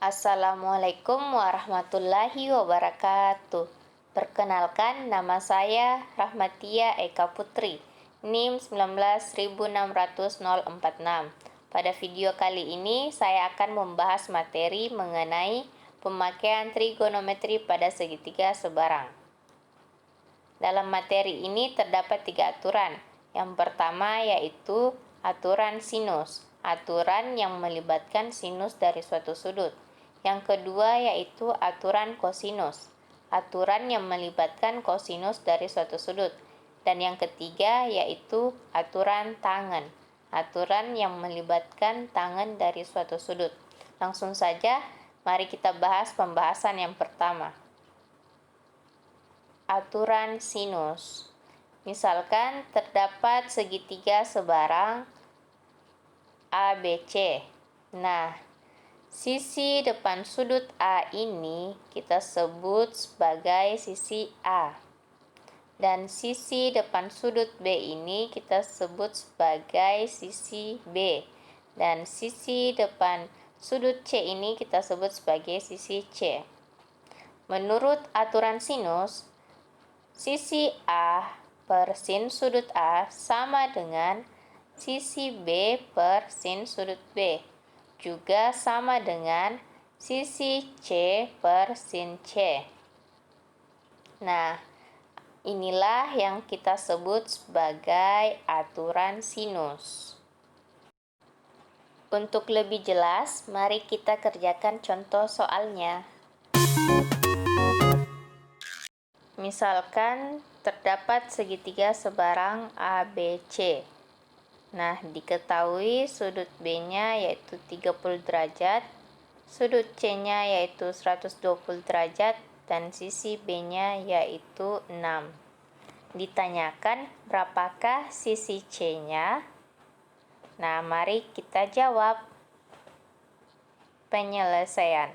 Assalamualaikum warahmatullahi wabarakatuh. Perkenalkan, nama saya Rahmatia Eka Putri, NIM 1906046. Pada video kali ini, saya akan membahas materi mengenai pemakaian trigonometri pada segitiga sebarang. Dalam materi ini terdapat 3 aturan. Yang pertama yaitu aturan sinus, aturan yang melibatkan sinus dari suatu sudut. Yang kedua yaitu aturan kosinus, aturan yang melibatkan kosinus dari suatu sudut. Dan yang ketiga yaitu aturan tangen, aturan yang melibatkan tangen dari suatu sudut. Langsung saja, mari kita bahas pembahasan yang pertama. Aturan sinus. Misalkan terdapat segitiga sebarang ABC. Nah, sisi depan sudut A ini kita sebut sebagai sisi A. Dan sisi depan sudut B ini kita sebut sebagai sisi B. Dan sisi depan sudut C ini kita sebut sebagai sisi C. Menurut aturan sinus, sisi A per sin sudut A sama dengan sisi B per sin sudut B, juga sama dengan sisi C per sin C. Nah, inilah yang kita sebut sebagai aturan sinus. Untuk lebih jelas, mari kita kerjakan contoh soalnya. Misalkan terdapat segitiga sebarang ABC. Nah, diketahui sudut B-nya yaitu 30 derajat, sudut C-nya yaitu 120 derajat, dan sisi B-nya yaitu 6. Ditanyakan berapakah sisi C-nya? Nah, mari kita jawab. Penyelesaian.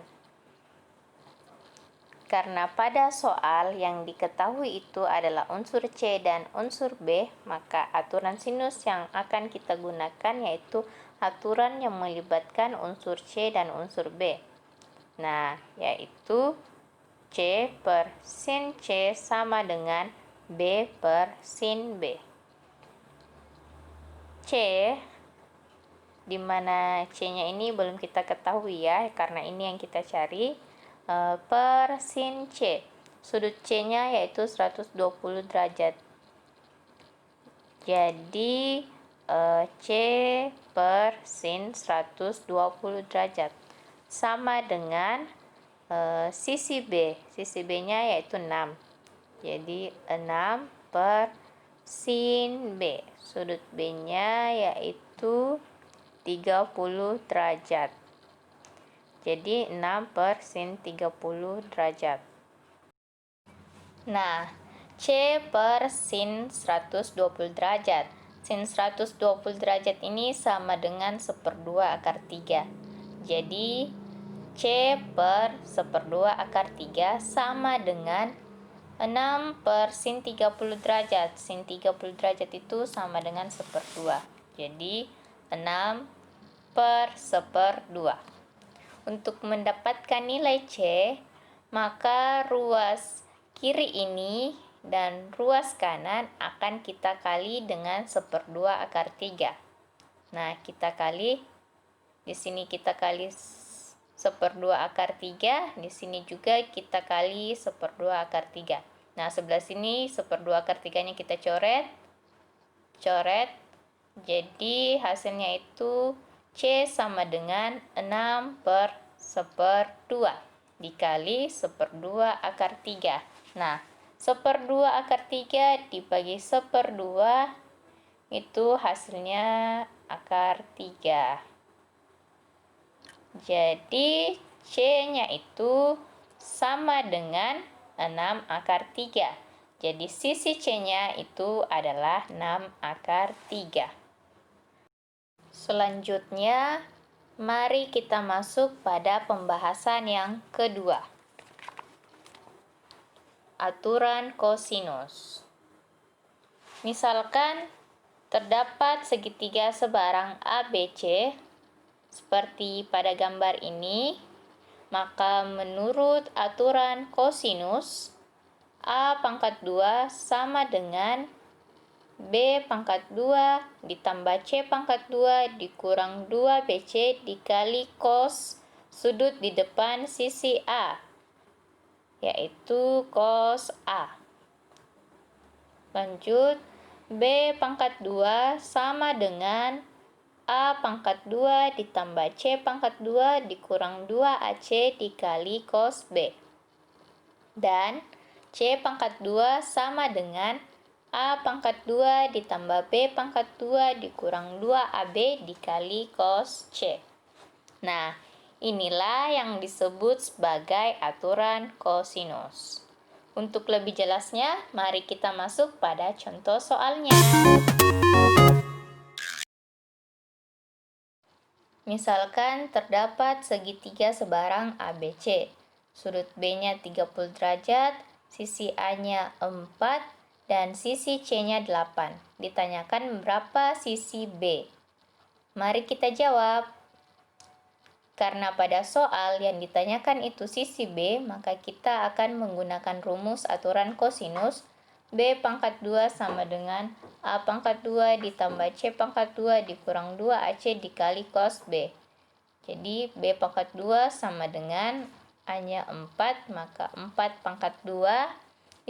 Karena pada soal yang diketahui itu adalah unsur C dan unsur B, maka aturan sinus yang akan kita gunakan yaitu aturan yang melibatkan unsur C dan unsur B. Nah, yaitu C per sin C sama dengan B per sin B. C, di mana C-nya ini belum kita ketahui ya, karena ini yang kita cari. Per sin C, sudut C-nya yaitu 120 derajat. Jadi C per sin 120 derajat sama dengan sisi B. Sisi B-nya yaitu 6. Jadi 6 per sin B. Sudut B-nya yaitu 30 derajat. Jadi 6 per sin 30 derajat. Nah, C per sin 120 derajat. Sin 120 derajat ini sama dengan 1/2 akar 3. Jadi, C per 1/2 akar 3 sama dengan 6 per sin 30 derajat. Sin 30 derajat itu sama dengan 1/2. Jadi, 6 per 1/2. Untuk mendapatkan nilai C, maka ruas kiri ini dan ruas kanan akan kita kali dengan 1/2 akar 3. Nah, kita kali, di sini kita kali 1/2 akar 3, di sini juga kita kali 1/2 akar 3. Nah, sebelah sini 1/2 akar 3-nya kita coret. Jadi hasilnya itu C sama dengan 6 per 1/2 dikali 1/2 akar 3. Nah, 1/2 akar 3 dibagi 1/2 itu hasilnya akar 3. Jadi C-nya itu sama dengan 6 akar 3. Jadi sisi C-nya itu adalah 6 akar 3. Selanjutnya, mari kita masuk pada pembahasan yang kedua. Aturan kosinus. Misalkan terdapat segitiga sebarang ABC seperti pada gambar ini. Maka menurut aturan kosinus, A pangkat 2 sama dengan B pangkat 2 ditambah C pangkat 2 dikurang 2BC dikali cos sudut di depan sisi A, yaitu cos A. Lanjut, B pangkat 2 sama dengan A pangkat 2 ditambah C pangkat 2 dikurang 2AC dikali cos B. Dan C pangkat 2 sama dengan A pangkat 2 ditambah B pangkat 2 dikurang 2AB dikali cos C. Nah, inilah yang disebut sebagai aturan kosinus. Untuk lebih jelasnya, mari kita masuk pada contoh soalnya. Misalkan terdapat segitiga sebarang ABC. Sudut B-nya 30 derajat, sisi A-nya 4, dan sisi C-nya 8. Ditanyakan berapa sisi B. Mari kita jawab. Karena pada soal yang ditanyakan itu sisi B, maka kita akan menggunakan rumus aturan kosinus. B pangkat 2 sama dengan A pangkat 2 ditambah C pangkat 2 dikurang 2AC dikali cos B. Jadi B pangkat 2 sama dengan A-nya 4, maka 4 pangkat 2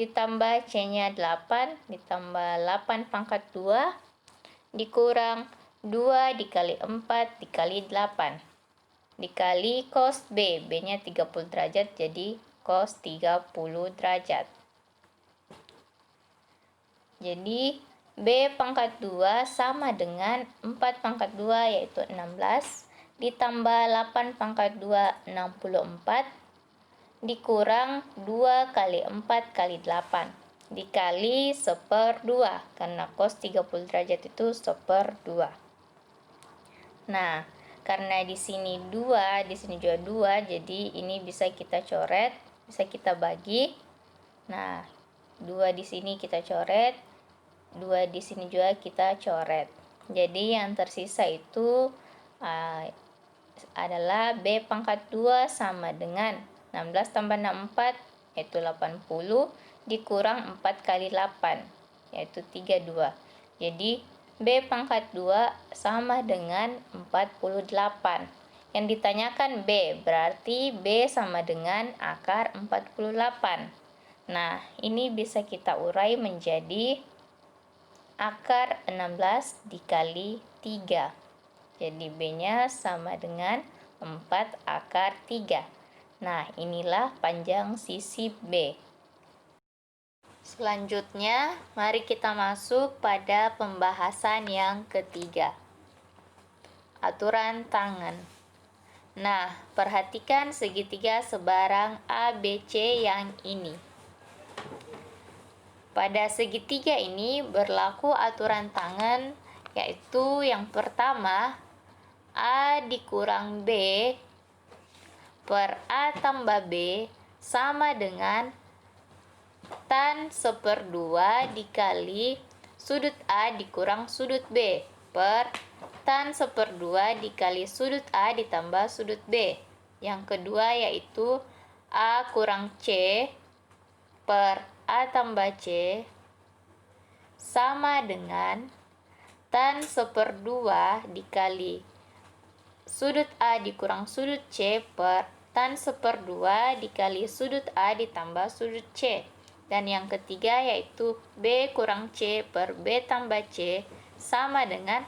ditambah C-nya 8 ditambah 8 pangkat 2 dikurang 2 dikali 4 dikali 8 dikali cos B. B-nya 30 derajat jadi cos 30 derajat. Jadi B pangkat 2 sama dengan 4 pangkat 2 yaitu 16 ditambah 8 pangkat 2 64 dikurang 2 kali 4 kali 8 dikali 1/2 karena cos 30 derajat itu 1/2. Nah, karena di sini 2, di sini juga 2, jadi ini bisa kita coret, bisa kita bagi. Nah, 2 di sini kita coret, 2 di sini juga kita coret. Jadi yang tersisa itu adalah B pangkat 2 sama dengan 16 tambah 64 yaitu 80 dikurang 4 kali 8 yaitu 32. Jadi B pangkat 2 sama dengan 48. Yang ditanyakan B, berarti B sama dengan akar 48. Nah, ini bisa kita urai menjadi akar 16 dikali 3. Jadi B-nya sama dengan 4 akar 3. Nah, inilah panjang sisi B. Selanjutnya, mari kita masuk pada pembahasan yang ketiga. Aturan tangen. Nah, perhatikan segitiga sebarang ABC yang ini. Pada segitiga ini berlaku aturan tangen, yaitu yang pertama, A dikurang B per A tambah B sama dengan tan 1/2 dikali sudut A dikurang sudut B per tan 1/2 dikali sudut A ditambah sudut B. Yang kedua yaitu A kurang C per A tambah C sama dengan tan 1/2 dikali sudut A dikurang sudut C per tan 1/2 dikali sudut A ditambah sudut C. Dan yang ketiga yaitu B kurang C per B tambah C sama dengan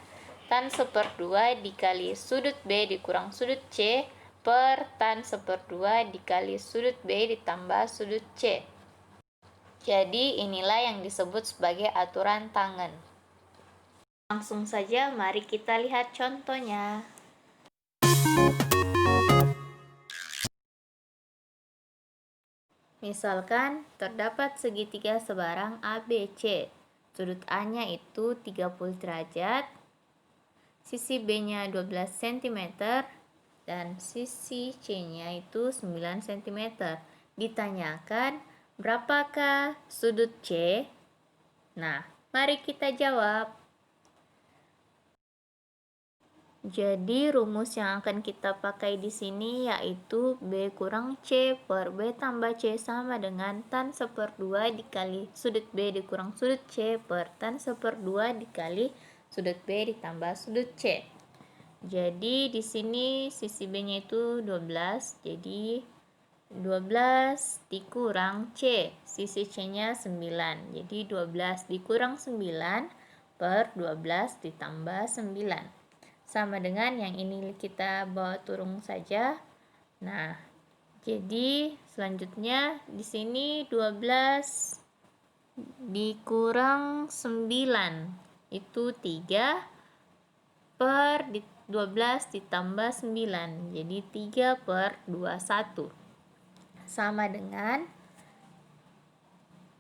tan 1/2 dikali sudut B dikurang sudut C per tan 1/2 dikali sudut B ditambah sudut C. Jadi inilah yang disebut sebagai aturan tangen. Langsung saja mari kita lihat contohnya. Misalkan terdapat segitiga sebarang ABC. Sudut A-nya itu 30 derajat, sisi B-nya 12 cm, dan sisi C-nya itu 9 cm. Ditanyakan berapakah sudut C? Nah, mari kita jawab. Jadi rumus yang akan kita pakai di sini yaitu B kurang C per B tambah C sama dengan tan seperdua dikali sudut B dikurang sudut C per tan seperdua dikali sudut B ditambah sudut C. Jadi di sini sisi B-nya itu 12, jadi 12 dikurang C, sisi C-nya 9. Jadi 12 dikurang 9 per 12 ditambah 9. Sama dengan yang ini kita bawa turun saja. Nah, jadi selanjutnya di sini 12 dikurang 9 itu 3 per 12 ditambah 9. Jadi 3 per 21. Sama dengan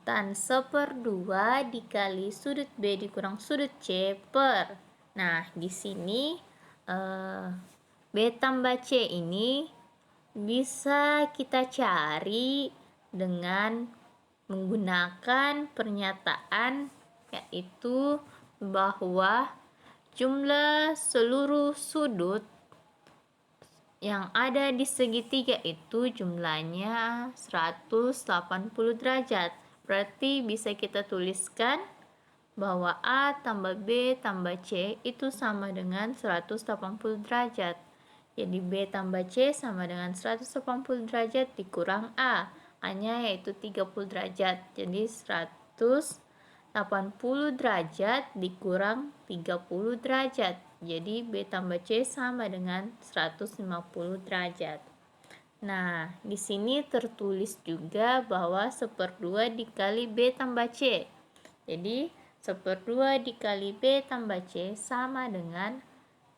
tan seperdua dikali sudut B dikurang sudut C per. Nah, di sini B tambah C ini bisa kita cari dengan menggunakan pernyataan yaitu bahwa jumlah seluruh sudut yang ada di segitiga itu jumlahnya 180 derajat. Berarti bisa kita tuliskan bahwa A tambah B tambah C itu sama dengan 180 derajat. Jadi B tambah C sama dengan 180 derajat dikurang A. A-nya yaitu 30 derajat. Jadi 180 derajat dikurang 30 derajat. Jadi B tambah C sama dengan 150 derajat. Nah, di sini tertulis juga bahwa seperdua dikali B tambah C. Jadi, seperdua dikali B tambah C sama dengan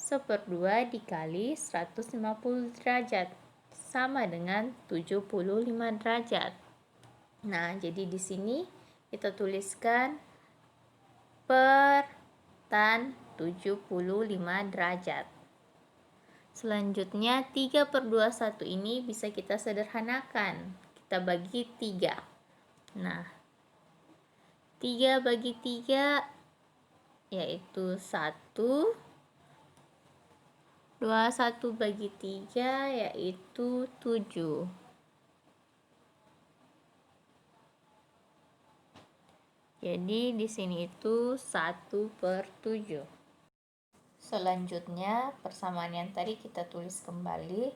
seperdua dikali 150 derajat. Sama dengan 75 derajat. Nah, jadi di sini kita tuliskan per tan 75 derajat. Selanjutnya 3 per 21 ini bisa kita sederhanakan. Kita bagi 3. Nah, 3 bagi 3 yaitu 1. 21 bagi 3 yaitu 7. Jadi di sini itu 1 per 7. Selanjutnya persamaan yang tadi kita tulis kembali.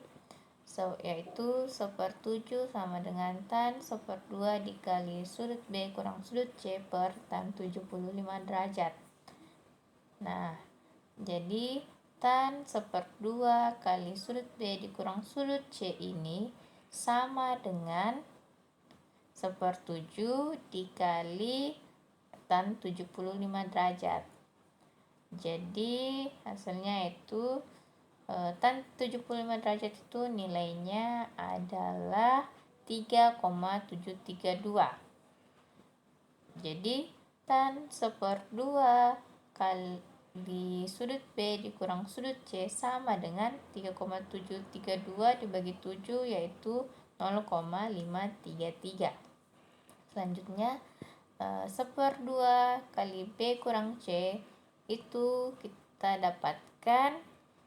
Yaitu sepertujuh sama dengan tan seperdua dikali sudut B kurang sudut C per tan 75 derajat. Nah, jadi tan seperdua kali sudut B dikurang sudut C ini sama dengan sepertujuh dikali tan 75 derajat. Jadi hasilnya itu tan 75 derajat itu nilainya adalah 3,732. Jadi tan seperdua kali sudut B dikurang sudut C sama dengan 3,732 dibagi 7 yaitu 0,533. Selanjutnya seperdua kali B kurang C itu kita dapatkan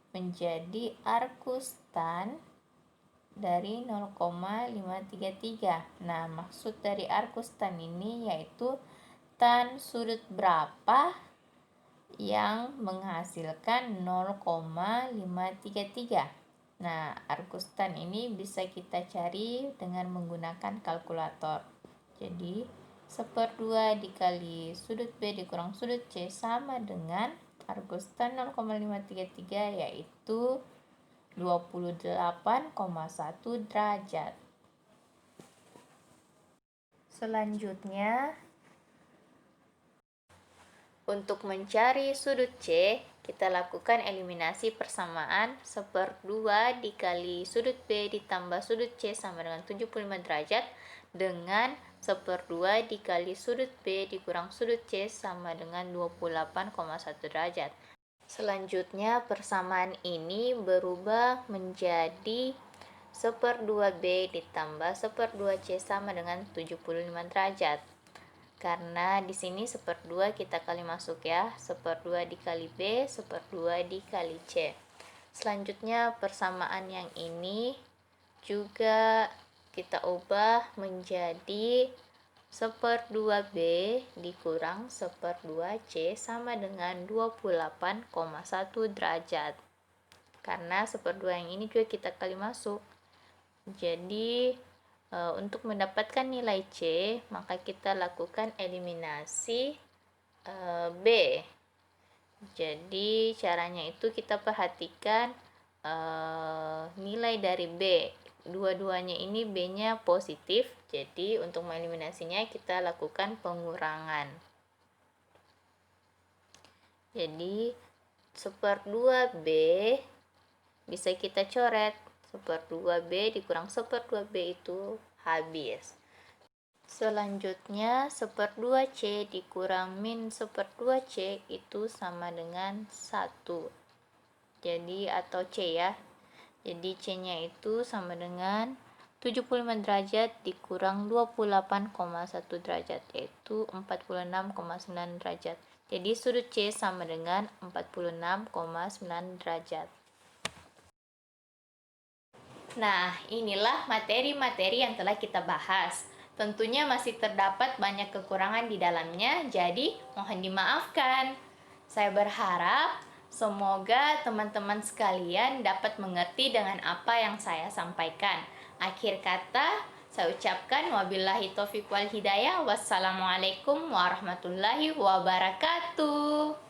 menjadi arcus tan dari 0,533. Nah, maksud dari arcus tan ini yaitu tan sudut berapa yang menghasilkan 0,533. Nah, arcus tan ini bisa kita cari dengan menggunakan kalkulator. Jadi, seperdua dikali sudut B dikurang sudut C sama dengan arcus tan 0,533 yaitu 28,1 derajat. Selanjutnya, untuk mencari sudut C, kita lakukan eliminasi persamaan seperdua dikali sudut B ditambah sudut C sama dengan 75 derajat dengan seperdua dikali sudut B dikurang sudut C sama dengan 28,1 derajat. Selanjutnya persamaan ini berubah menjadi seperdua B ditambah seperdua C sama dengan 75 derajat. Karena di sini seperdua kita kali masuk ya, seperdua dikali B, seperdua dikali C. Selanjutnya persamaan yang ini juga kita ubah menjadi 1/2 B dikurang 1/2 C sama dengan 28,1 derajat. Karena 1/2 yang ini juga kita kali masuk. Jadi untuk mendapatkan nilai C, maka kita lakukan eliminasi B. Jadi caranya itu kita perhatikan nilai dari B. Dua-duanya ini B-nya positif, jadi untuk mengeliminasinya kita lakukan pengurangan. Jadi 1/2 B bisa kita coret, 1/2 B dikurang 1/2 B itu habis. Selanjutnya 1/2 C dikurang min 1/2 C itu sama dengan 1. Jadi atau C ya. Jadi C-nya itu sama dengan 75 derajat dikurang 28,1 derajat, yaitu 46,9 derajat. Jadi sudut C sama dengan 46,9 derajat. Nah, inilah materi-materi yang telah kita bahas. Tentunya masih terdapat banyak kekurangan di dalamnya, jadi mohon dimaafkan. Saya berharap semoga teman-teman sekalian dapat mengerti dengan apa yang saya sampaikan. Akhir kata, saya ucapkan wabillahi taufiq wal hidayah. Wassalamualaikum warahmatullahi wabarakatuh.